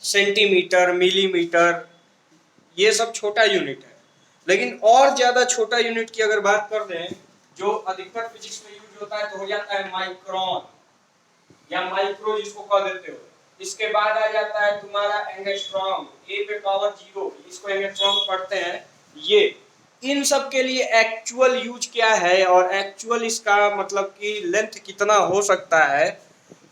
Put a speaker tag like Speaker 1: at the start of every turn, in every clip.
Speaker 1: Centimetre, millimetre, ये सब छोटा यूनिट है। लेकिन और ज्यादा छोटा यूनिट की अगर बात कर दें जो अधिकतर फिजिक्स में यूज होता है तो हो जाता है माइक्रोन या माइक्रो जिसको कह देते हो। इसके बाद आ जाता है तुम्हारा एंगस्ट्रॉम, ए पे पावर 0, इसको एंगस्ट्रॉम पढ़ते हैं। ये इन सब के लिए एक्चुअल यूज क्या है और एक्चुअल इसका मतलब कि लेंथ कितना हो सकता है,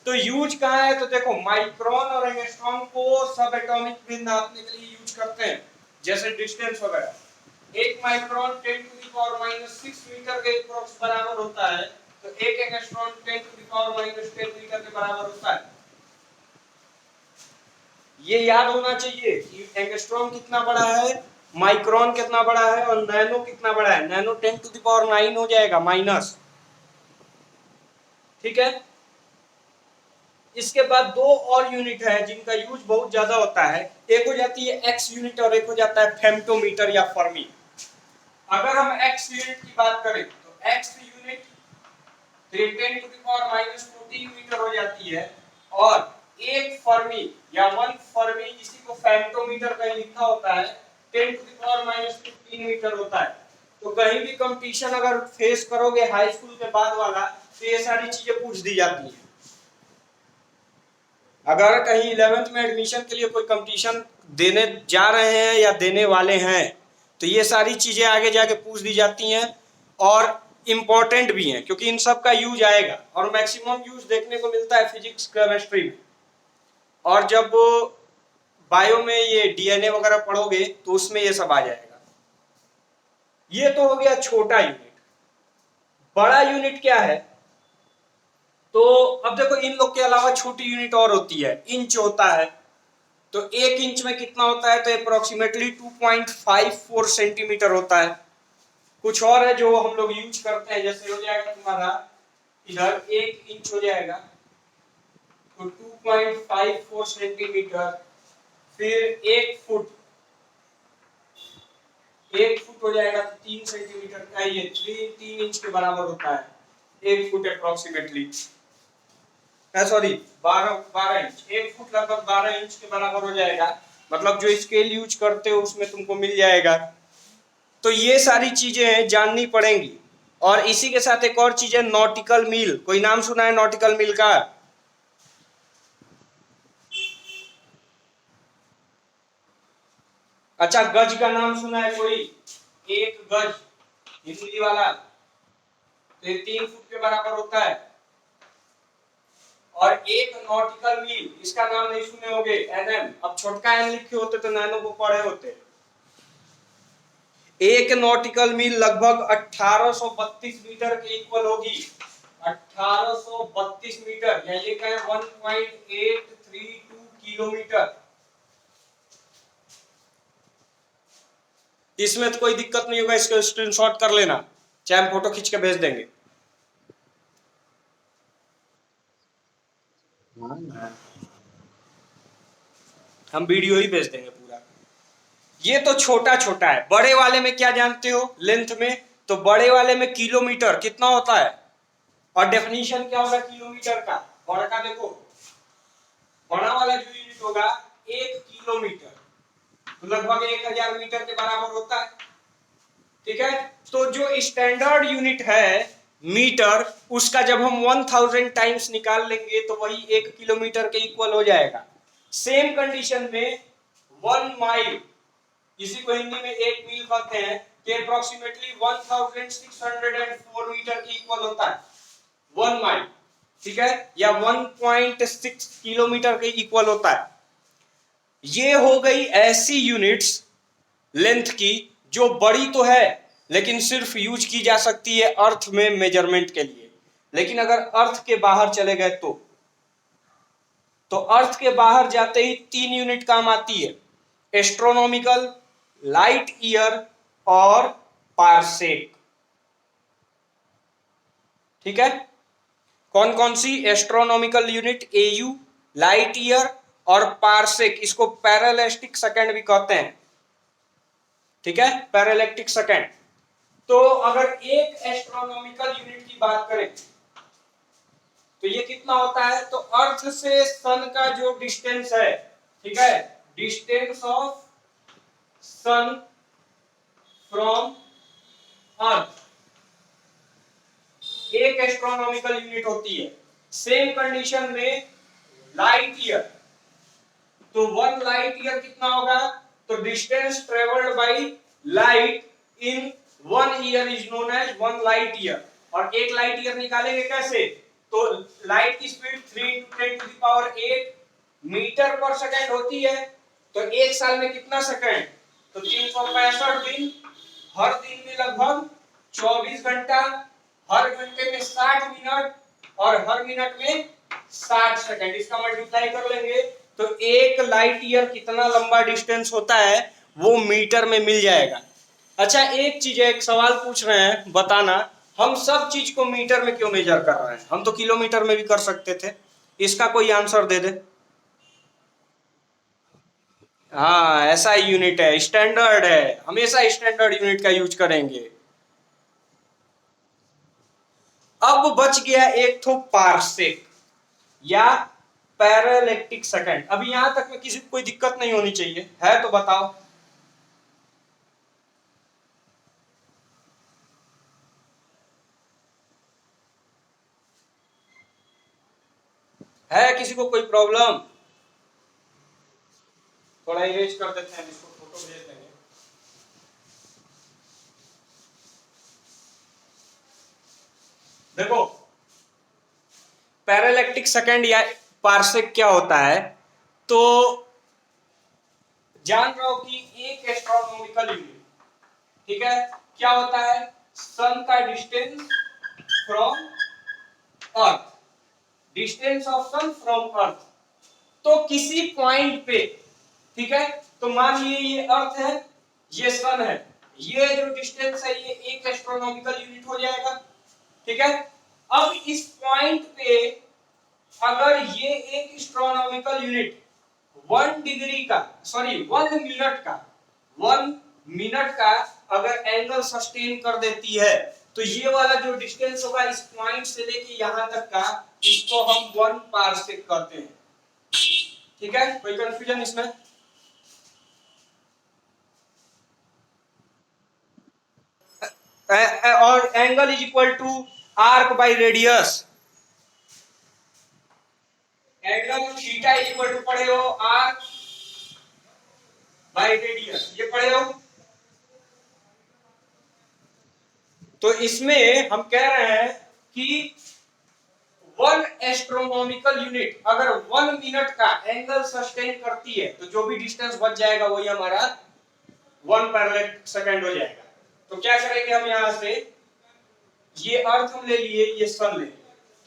Speaker 1: तो यूज कहाँ है, तो देखो माइक्रोन और एंगस्ट्रॉम को सब एटॉमिक व्हील नापने के लिए यूज करते हैं, जैसे डिस्टेंस वगैरह। एक माइक्रोन 10⁻⁻6 मीटर के बराबर होता है, तो एक एंगस्ट्रॉम 10⁻⁻10 मीटर के बराबर होता है। ये याद होना चाहिए कि एंगस्ट्रॉम कितना बड़ा है, माइक्रोन कितना बड़ा है और नैनो कितना बड़ा है। नैनो 10⁹ हो जाएगा माइनस, ठीक है। इसके बाद दो और यूनिट है जिनका यूज बहुत ज्यादा होता है। एक हो जाती है एक्स यूनिट और एक हो जाता है फेम्टोमीटर या फर्मी। अगर हम एक्स यूनिट की बात करें तो एक्स यूनिट 10⁻⁻14 मीटर हो जाती है, और एक फर्मी या वन फर्मी, इसी को फेम्टोमीटर कहीं लिखा होता है, 10⁻⁻15 मीटर होता है। तो कहीं भी कंपटीशन अगर फेस करोगे हाई स्कूल के बाद वाला, तो ये सारी चीजें पूछ दी जाती है। अगर कहीं 11th में एडमिशन के लिए कोई कंपटीशन देने जा रहे हैं या देने वाले हैं, तो ये सारी चीजें आगे जाके पूछ दी जाती हैं और इम्पोर्टेंट भी हैं, क्योंकि इन सब का यूज आएगा और मैक्सिमम यूज देखने को मिलता है फिजिक्स केमिस्ट्री में। और जब बायो में ये डीएनए वगैरह पढ़ोगे तो उसमें ये सब आ जाएगा। ये तो हो गया छोटा यूनिट। बड़ा यूनिट क्या है, तो अब देखो इन लोग के अलावा छोटी यूनिट और होती है, इंच होता है। तो 1 इंच में कितना होता है, तो अप्रोक्सीमेटली 2.54 सेंटीमीटर होता है। कुछ और है जो हम लोग यूज करते हैं, जैसे हो जाएगा तुम्हारा इधर 1 इंच हो जाएगा तो 2.54 सेंटीमीटर। फिर 1 फुट, 1 फुट हो जाएगा तो 3 सेंटीमीटर का, ये 3 इंच के बराबर होता है 1 foot approximately, sorry 12 inch. 1 foot लगभग 12 इंच के बराबर हो जाएगा, मतलब जो स्केल यूज करते हो उसमें तुमको मिल जाएगा। तो ये सारी चीजें जाननी पड़ेंगी। और इसी के साथ एक और चीज है नॉटिकल मील। कोई नाम सुना है नॉटिकल मील का? अच्छा, गज का नाम सुना है कोई? 1 गज हिंदी वाला तो 3 फुट के बराबर होता है। और एक नॉटिकल मील, इसका नाम नहीं सुने होगे, एनएम। अब छोटका एन लिखे होते तो नैनो को पढ़े होते। एक नॉटिकल मील लगभग 1832 मीटर के इक्वल होगी। 1832 मीटर, या ये कहें 1.832 किलोमीटर। इसमें तो कोई दिक्कत नहीं होगा, इसको स्क्रीनशॉट कर लेना, चाहे हम फोटो खींच के भेज देंगे। हम वीडियो ही भेज देंगे पूरा। ये तो छोटा छोटा है। बड़े वाले में क्या जानते हो लेंथ में? तो बड़े वाले में किलोमीटर कितना होता है, और डेफिनेशन क्या होगा किलोमीटर का? बड़ा का देखो, बड़ा वाला जो यूनिट होगा 1 किलोमीटर, तो लगभग 1000 मीटर के बराबर होता है, ठीक है। तो जो स्टैंडर्ड यूनिट है मीटर, उसका जब हम 1000 टाइम्स निकाल लेंगे तो वही 1 किलोमीटर के इक्वल हो जाएगा। सेम कंडीशन में 1 माइल, इसी को हिंदी में 1 मील कहते हैं, कि अप्रोक्सीमेटली 1604 मीटर के इक्वल होता है 1 माइल, ठीक है, या 1.6 किलोमीटर के इक्वल होता है। ये हो गई ऐसी यूनिट्स लेंथ की जो बड़ी तो है लेकिन सिर्फ यूज की जा सकती है अर्थ में मेजरमेंट के लिए। लेकिन अगर अर्थ के बाहर चले गए तो अर्थ के बाहर जाते ही 3 यूनिट काम आती है, एस्ट्रोनॉमिकल, लाइट ईयर और पारसेक, ठीक है। कौन कौन सी? Astronomical unit AU, light year और पारसेक, इसको पैरालेक्टिक सेकंड भी कहते हैं, ठीक है, पैरालेक्टिक सेकंड। तो अगर एक एस्ट्रोनॉमिकल यूनिट की बात करें तो ये कितना होता है, तो अर्थ से सन का जो डिस्टेंस है ठीक है, distance of sun from earth एक एस्ट्रोनॉमिकल यूनिट होती है। सेम कंडीशन में लाइट ईयर, तो 1 लाइट ईयर कितना होगा, तो distance travelled by light in 1 year is known as 1 light year. और एक लाइट ईयर निकालेंगे कैसे, तो लाइट की स्पीड 3 × 10⁸ मीटर पर सेकंड होती है, तो एक साल में कितना सेकंड, तो 365 दिन, हर दिन में लगभग 24 घंटा, हर घंटे में 60 मिनट और हर मिनट में 60 सेकंड। इसका मल्टीप्लाई कर लेंगे तो एक लाइट ईयर कितना लंबा डिस्टेंस होता है वो मीटर में मिल जाएगा। अच्छा एक चीज है, एक सवाल पूछ रहे हैं, बताना हम सब चीज को मीटर में क्यों मेजर कर रहे हैं, हम तो किलोमीटर में भी कर सकते थे। इसका कोई आंसर दे दे। हाँ ऐसा यूनिट है, स्टैंडर्ड है, हमेशा स्टैंडर्ड यूनिट का यूज करेंगे। अब बच गया एक तो पारसेक या पैरालैक्टिक सेकंड। अभी यहां तक में किसी को कोई दिक्कत नहीं होनी चाहिए, है तो बताओ। है किसी को कोई प्रॉब्लम? थोड़ा इरेज कर देते हैं इसको, फोटो भेज देंगे। देखो पैरालैक्टिक सेकंड या पारसेक क्या होता है, तो जान रहे हो कि एक एस्ट्रोनॉमिकल यूनिट, ठीक है, क्या होता है, सन का distance from earth, distance of sun from earth. तो किसी पॉइंट पे, ठीक है, तो मान लीजिए ये अर्थ है, ये सन है, ये जो डिस्टेंस है ये एक एस्ट्रोनॉमिकल यूनिट हो जाएगा, ठीक है। अब इस पॉइंट पे अगर ये एक एस्ट्रोनॉमिकल यूनिट 1 डिग्री का, सॉरी 1 मिनट का, 1 मिनट का अगर एंगल सस्टेन कर देती है, तो ये वाला जो डिस्टेंस होगा इस पॉइंट से लेके यहां तक का, इसको हम 1 पारसेक कहते हैं। ठीक है, कोई कंफ्यूजन इसमें? और angle is equal to arc by radius. Angle theta is equal to पढ़े हो आर्क बाय रेडियस, ये पढ़े हो। तो इसमें हम कह रहे हैं कि 1 एस्ट्रोनॉमिकल यूनिट अगर 1 मिनट का एंगल सस्टेन करती है, तो जो भी डिस्टेंस बच जाएगा वही हमारा 1 पैरेलल सेकंड हो जाएगा। तो क्या करेंगे हम यहां से, ये अर्थ हम ले लिए, ये सन ले,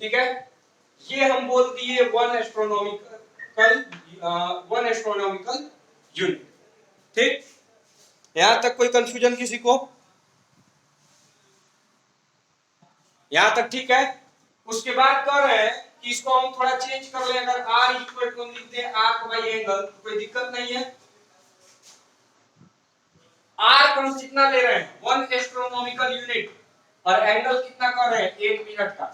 Speaker 1: ठीक है, ये हम बोल दिए 1 एस्ट्रोनॉमिकल यूनिट। ठीक, यहां तक कोई कंफ्यूजन किसी को? यहां तक ठीक है। उसके बाद कह रहे हैं कि इसको हम थोड़ा चेंज कर लें, अगर r इक्वल टू लिख दें आर्क बाय एंगल, तो कोई दिक्कत नहीं है। आर्क हम कितना ले रहे हैं, 1 एस्ट्रोनॉमिकल यूनिट, और एंगल कितना कर रहे हैं, 1 मिनट का,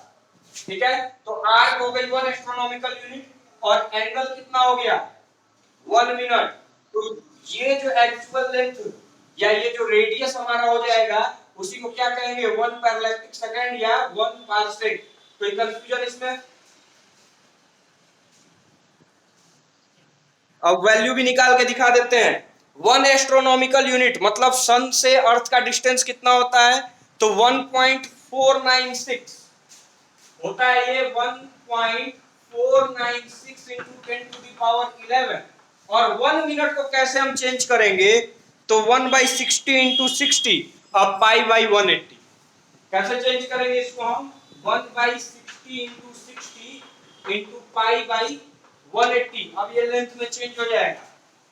Speaker 1: ठीक है। तो आर्क हो गई 1 एस्ट्रोनॉमिकल यूनिट और एंगल कितना हो गया, 1 मिनट। तो ये जो एक्चुअल लेंथ या ये जो रेडियस हमारा हो जाएगा, उसी को क्या कहेंगे, 1 पैरेलैक्टिक सेकंड या 1 पारसेक। कोई कंफ्यूजन इसमें? अब वैल्यू भी निकाल के दिखा देते हैं। 1 एस्ट्रोनॉमिकल यूनिट मतलब सन से अर्थ का डिस्टेंस कितना होता है, तो 1.496 होता है, ये 1.496 × 10⁻11। और 1 मिनट को कैसे हम चेंज करेंगे, तो 1/60 × 60 अब π/180। कैसे चेंज करेंगे इसको हम, 1/60 × 60 × π/180। अब ये लेंथ में चेंज हो जाएगा,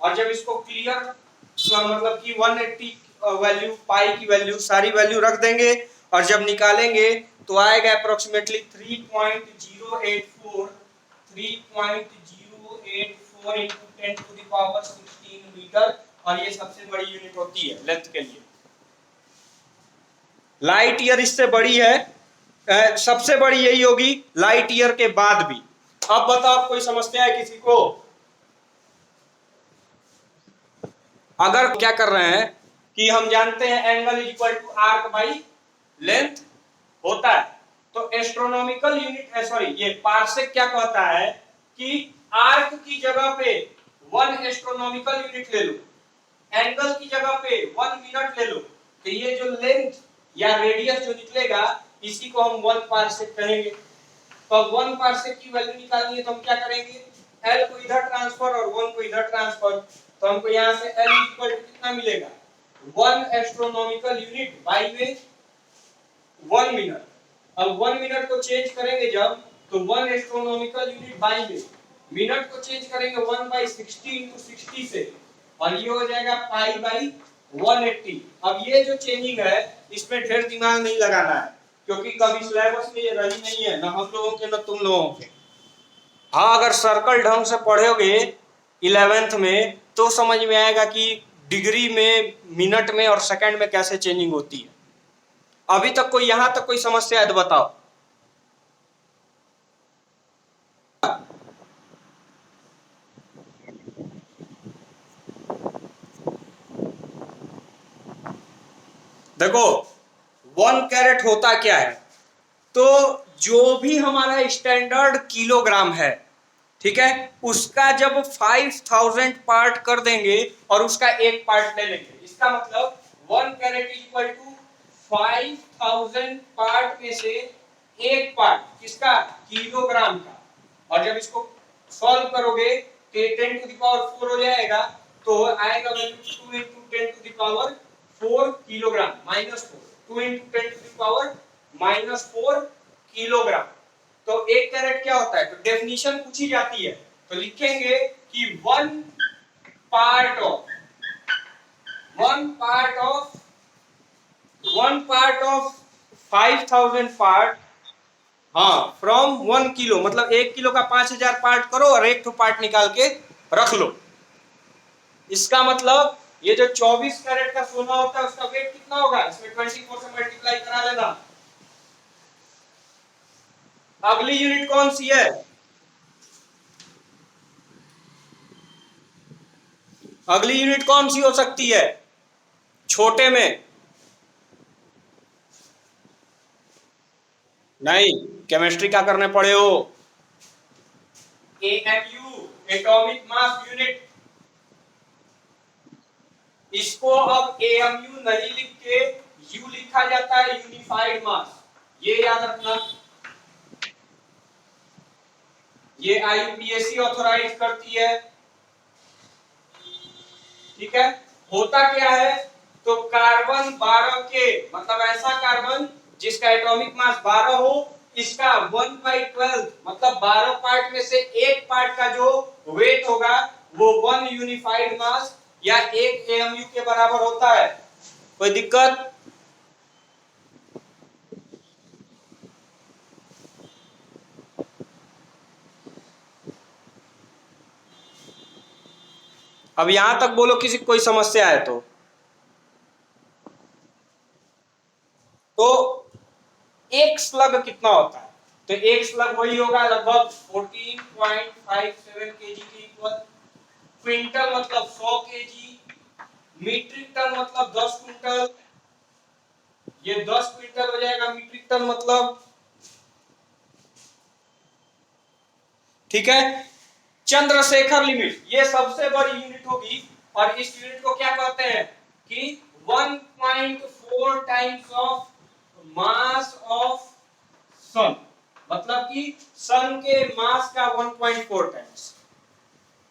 Speaker 1: और जब इसको क्लियर मतलब कि 180 वैल्यू, पाई की वैल्यू, सारी वैल्यू रख देंगे, और जब निकालेंगे तो आएगा अप्रोक्सीमेटली 3.084 × 10⁻16 मीटर। और ये सबसे बड़ी यूनिट होती है लेंथ के लिए। लाइट ईयर इससे बड़ी है, सबसे बड़ी यही होगी लाइट ईयर के बाद भी। अब बताओ, कोई समस्या है किसी को? अगर क्या कर रहे हैं कि हम जानते हैं angle is equal to arc by length होता है, तो एस्ट्रोनॉमिकल यूनिट सॉरी ये पार्सेक क्या कहता है कि आर्क की जगह पे 1 एस्ट्रोनॉमिकल यूनिट ले लो, एंगल की जगह पे 1 मिनट ले लो, तो ये जो लेंथ या रेडियस जो निकलेगा इसी को हम 1 पार्सेक कहेंगे। तो अब 1 पार्सेक की वैल्यू निकालनी है तो हम क्या करेंगे, L को इधर ट्रांसफर और 1 को इधर ट्रांसफर, तो हमको यहाँ से L इक्वल टू कितना मिलेगा 1 एस्ट्रोनॉमिकल यूनिट बाई में 1 मिनट। अब 1 मिनट को चेंज करेंगे जब, तो 1 एस्ट्रोनॉमिकल यूनिट बाई में मिनट को चेंज करेंगे 1/60 into 60 से, और ये हो जाएगा पाई बाई 180। अब ये जो चेंजिंग है इसमें ढेर दिमाग नहीं लगाना है, क्योंकि कभी सिलेबस में ये रही नहीं है, ना हम लोगों के ना तुम लोगों के। हाँ, अगर सर्कल ढंग से पढ़ोगे 11th में तो समझ में आएगा कि डिग्री में, मिनट में और सेकंड में कैसे चेंजिंग होती है। अभी तक कोई यहां तक कोई समस्या है तो बताओ। देखो 1 कैरेट होता क्या है, तो जो भी हमारा स्टैंडर्ड किलोग्राम है, ठीक है, उसका जब 5000 पार्ट कर देंगे और उसका एक पार्ट ले लेंगे, इसका मतलब 1 कैरेट इक्वल टू 5000 पार्ट में से एक पार्ट किसका, किलोग्राम का। और जब इसको सॉल्व करोगे तो 10 टू द पावर 4 हो जाएगा, तो आएगा value 2 into 10 to the power 4 kilogram -4, 2 into 10 to the power -4 kilogram. तो 1 कैरेट क्या होता है, तो डेफिनेशन पूछी जाती है तो लिखेंगे कि 1 पार्ट ऑफ 5000 पार्ट, हाँ, फ्रॉम 1 किलो, मतलब 1 किलो का 5000 पार्ट करो और एक पार्ट निकाल के रख लो। इसका मतलब ये जो 24 कैरेट का सोना होता है उसका वेट कितना होगा, इसमें 24 से मल्टीप्लाई करा लेना। अगली यूनिट कौन सी है, अगली यूनिट कौन सी हो सकती है छोटे में, नहीं केमिस्ट्री क्या करने पड़े हो, एएमयू एटॉमिक मास यूनिट। इसको अब एएमयू नहीं लिख के यू लिखा जाता है, यूनिफाइड मास, ये याद रखना। ये आईयूपीएसी ऑथोराइज करती है, ठीक है। होता क्या है, तो कार्बन 12 के, मतलब ऐसा कार्बन जिसका एटॉमिक मास 12 हो, इसका 1/12 मतलब 12 पार्ट में से एक पार्ट का जो वेट होगा वो 1 यूनिफाइड मास या 1 एएमयू के बराबर होता है। कोई दिक्कत, अब यहां तक बोलो किसी कोई समस्या है तो एक स्लग कितना होता है, तो एक स्लग वही होगा लगभग 14.57 केजी के इक्वल। क्विंटल मतलब 100 केजी, मीट्रिक टन मतलब 10 क्विंटल, ये 10 क्विंटल हो जाएगा मीट्रिक टन मतलब, ठीक है। चंद्रशेखर लिमिट ये सबसे बड़ी यूनिट होगी, और इस यूनिट को क्या कहते हैं कि 1.4 टाइम्स ऑफ मास ऑफ सन, मतलब कि सन के मास का 1.4 टाइम्स।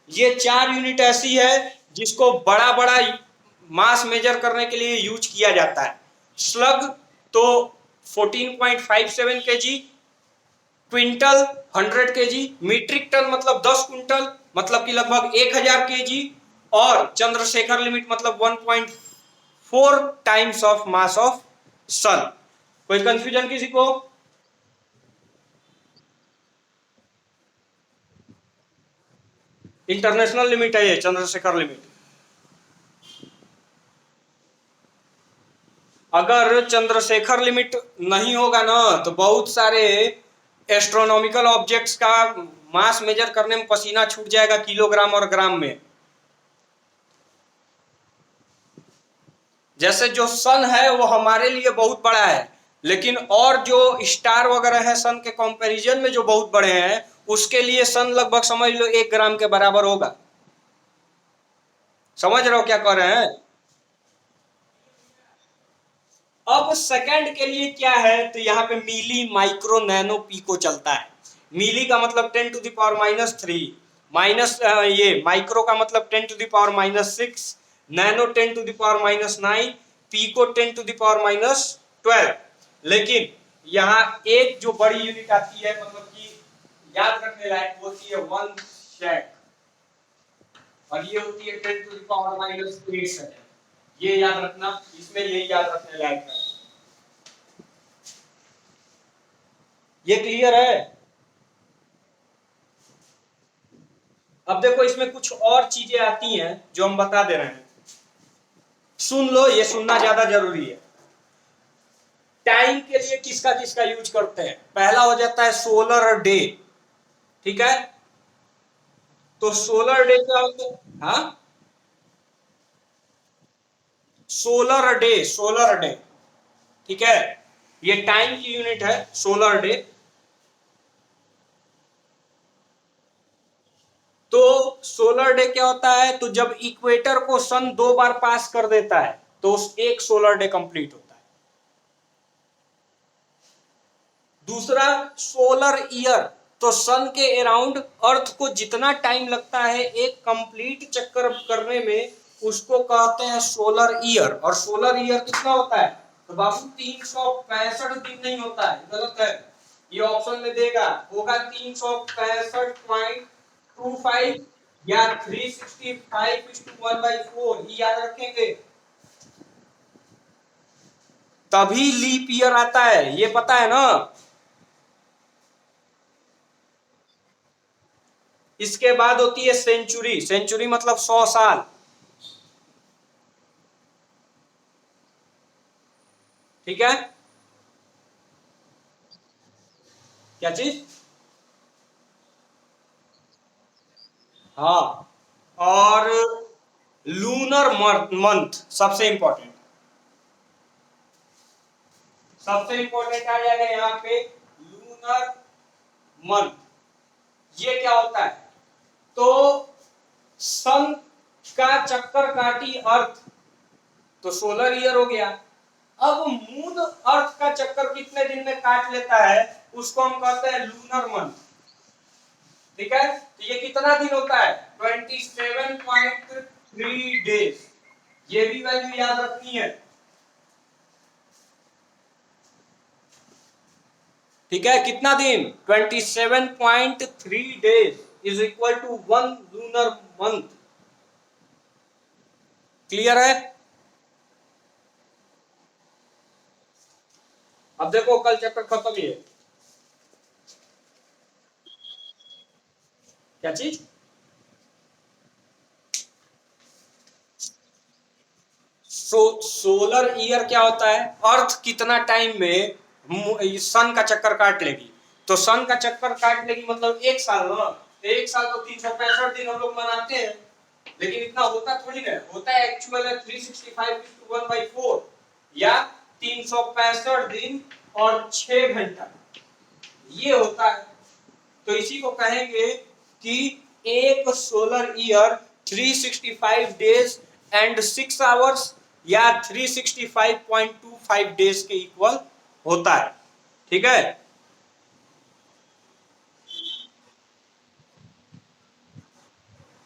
Speaker 1: ये 4 यूनिट ऐसी है जिसको बड़ा बड़ा मास मेजर करने के लिए यूज किया जाता है। स्लग तो 14.57 KG, quintal 100 KG, metric ton मतलब 10 क्विंटल मतलब कि लगभग 1000 केजी, और चंद्रशेखर लिमिट मतलब 1.4 टाइम्स ऑफ मास ऑफ सन। कोई कंफ्यूजन किसी को, इंटरनेशनल लिमिट है ये चंद्रशेखर लिमिट। अगर चंद्रशेखर लिमिट नहीं होगा ना तो बहुत सारे एस्ट्रोनॉमिकल ऑब्जेक्ट्स का मास मेजर करने में पसीना छूट जाएगा किलोग्राम और ग्राम में। जैसे जो सन है वो हमारे लिए बहुत बड़ा है, लेकिन और जो स्टार वगैरह है सन के कंपैरिजन में जो बहुत बड़े हैं, उसके लिए सन लगभग समझ लो 1 ग्राम के बराबर होगा। समझ रहे हो क्या कह रहे हैं? अब सेकंड के लिए क्या है, तो यहाँ पे मिली, माइक्रो, नैनो, पीको चलता है। मिली का मतलब 10⁻³ माइनस, ये माइक्रो का मतलब 10⁻⁻6, नैनो 10⁻⁻9, पीको 10⁻⁻12। लेकिन यहाँ एक जो बड़ी यूनिट आती है, मतलब कि याद रखने लायक होती है 1 शेक, और ये होती है 10⁻⁻3। ये याद रखना, इसमें यही याद रखने लायक है। ये क्लियर है? अब देखो इसमें कुछ और चीजें आती हैं जो हम बता दे रहे हैं, सुन लो, ये सुनना ज्यादा जरूरी है। टाइम के लिए किसका किसका यूज करते हैं? पहला हो जाता है सोलर डे। ठीक है, तो सोलर डे क्या होता है? हाँ, सोलर डे, सोलर डे। ठीक है, ये टाइम की यूनिट है सोलर डे। तो सोलर डे क्या होता है, तो जब इक्वेटर को सन 2 बार पास कर देता है तो उस एक सोलर डे कंप्लीट होता है। दूसरा सोलर ईयर, तो सन के अराउंड अर्थ को जितना टाइम लगता है एक कंप्लीट चक्कर करने में, उसको कहते हैं सोलर ईयर। और सोलर ईयर कितना होता है, तो बाबू 365 दिन नहीं होता है, गलत है। ये ऑप्शन में देगा, होगा 365.25 या 365:1/4, ये याद रखेंगे। तभी लीप ईयर आता है, ये पता है ना। इसके बाद होती है सेंचुरी। सेंचुरी मतलब 100 साल। ठीक है, क्या चीज? हाँ, और लूनर मंथ सबसे इंपॉर्टेंट, सबसे इंपॉर्टेंट आ जाएगा यहाँ पे लूनर मंथ। ये क्या होता है, तो सन का चक्कर काटी अर्थ, तो सोलर ईयर हो गया। अब मून अर्थ का चक्कर कितने दिन में काट लेता है, उसको हम कहते हैं लूनर मंथ। ठीक है, तो ये कितना दिन होता है, 27.3 डेज। ये भी वैल्यू याद रखनी है। ठीक है, कितना दिन, 27.3 days is equal to 1 lunar month. Clear है? अब देखो कल चैप्टर खत्म ही है। क्या चीज? सोलर ईयर क्या होता है, अर्थ कितना टाइम में सन का चक्कर काट लेगी। तो सन का चक्कर काट लेगी मतलब 1 साल ना। 1 साल तो 365 दिन हम लोग मनाते हैं, लेकिन इतना होता थोड़ी ना, होता है एक्चुअल है 365:1/4 या 365 दिन और 6 घंटा, ये होता है। तो इसी को कहेंगे कि एक solar year 365 days and 6 hours या 365.25 डेज के इक्वल होता है। ठीक है,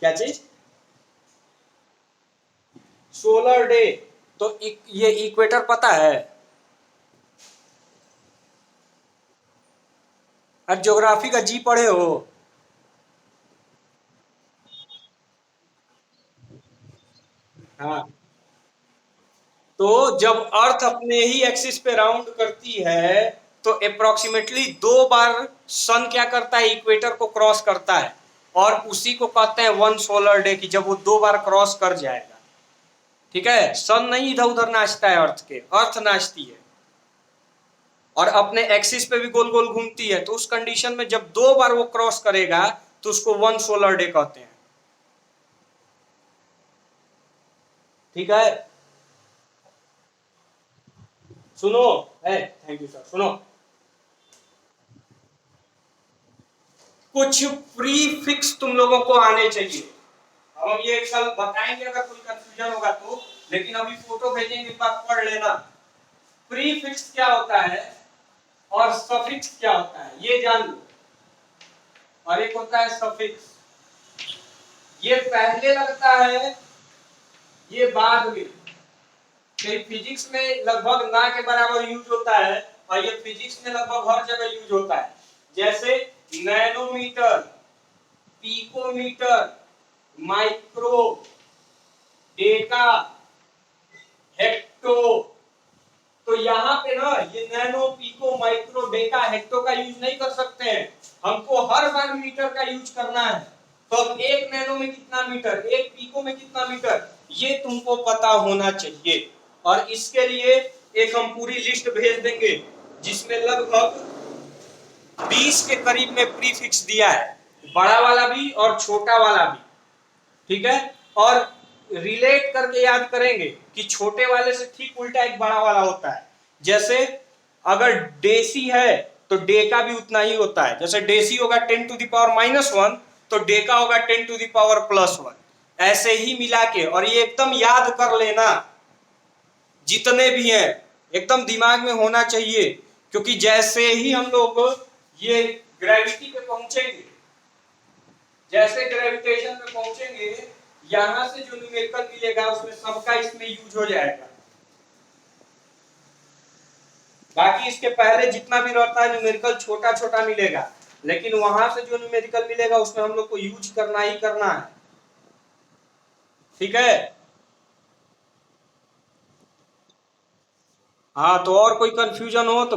Speaker 1: क्या चीज? सोलर डे, तो ये इक्वेटर पता है? और ज्योग्राफी का जी पढ़े हो? हाँ, तो जब अर्थ अपने ही एक्सिस पे राउंड करती है, तो अप्रोक्सीमेटली 2 बार सन क्या करता है, इक्वेटर को क्रॉस करता है, और उसी को कहते हैं 1 सोलर डे की, जब वो 2 बार क्रॉस कर जाएगा। ठीक है, सन नहीं इधर उधर नाचता है अर्थ के, अर्थ नाचती है और अपने एक्सिस पे भी गोल गोल घूमती है। तो उस कंडीशन में जब 2 बार वो क्रॉस करेगा तो उसको 1 सोलर डे कहते हैं। ठीक है, सुनो, थैंक यू सर, सुनो, कुछ प्री फिक्स तुम लोगों को आने चाहिए। हम ये कल बताएंगे अगर कोई कंफ्यूजन होगा तो, लेकिन अभी फोटो भेजेंगे, एक बार पढ़ लेना। प्री फिक्स क्या होता है और सफिक्स क्या होता है ये जान लो। और एक होता है सफिक्स, ये पहले लगता है, ये बाद में। फिजिक्स में लगभग ना के बराबर यूज होता है, और ये फिजिक्स में लगभग हर जगह यूज होता है। जैसे nanometre, picometre, micro, deca, hecto. तो यहाँ पे ना ये nano, pico, micro, deca, hecto का यूज नहीं कर सकते हैं, हमको हर बार मीटर का यूज करना है। तो अब एक नैनो में कितना मीटर, एक पिको में कितना मीटर, ये तुमको पता होना चाहिए। और इसके लिए एक हम पूरी लिस्ट भेज देंगे जिसमें लगभग 20 के करीब में प्रीफिक्स दिया है, बड़ा वाला भी और छोटा वाला भी, ठीक है। और रिलेट करके याद करेंगे कि छोटे वाले से ठीक उल्टा एक बड़ा वाला होता है। जैसे अगर डेसी है तो डेका भी उतना ही होता है। जैसे डेसी होगा 10 टू द पावर -1, तो डेका होगा 10 टू द पावर +1। ऐसे ही मिला के, और ये एकदम याद कर लेना, जितने भी हैं एकदम दिमाग में होना चाहिए। क्योंकि जैसे ही हम लोग ये ग्रेविटी पे पहुंचेंगे, जैसे ग्रेविटेशन पे पहुंचेंगे, यहां से जो न्यूमेरिकल मिलेगा उसमें सबका इसमें यूज हो जाएगा। बाकी इसके पहले जितना भी रहता है न्यूमेरिकल छोटा छोटा मिलेगा, लेकिन वहां से जो न्यूमेरिकल मिलेगा उसमें हम लोग को यूज करना ही करना है, ठीक है। हाँ, तो और कोई कंफ्यूजन हो तो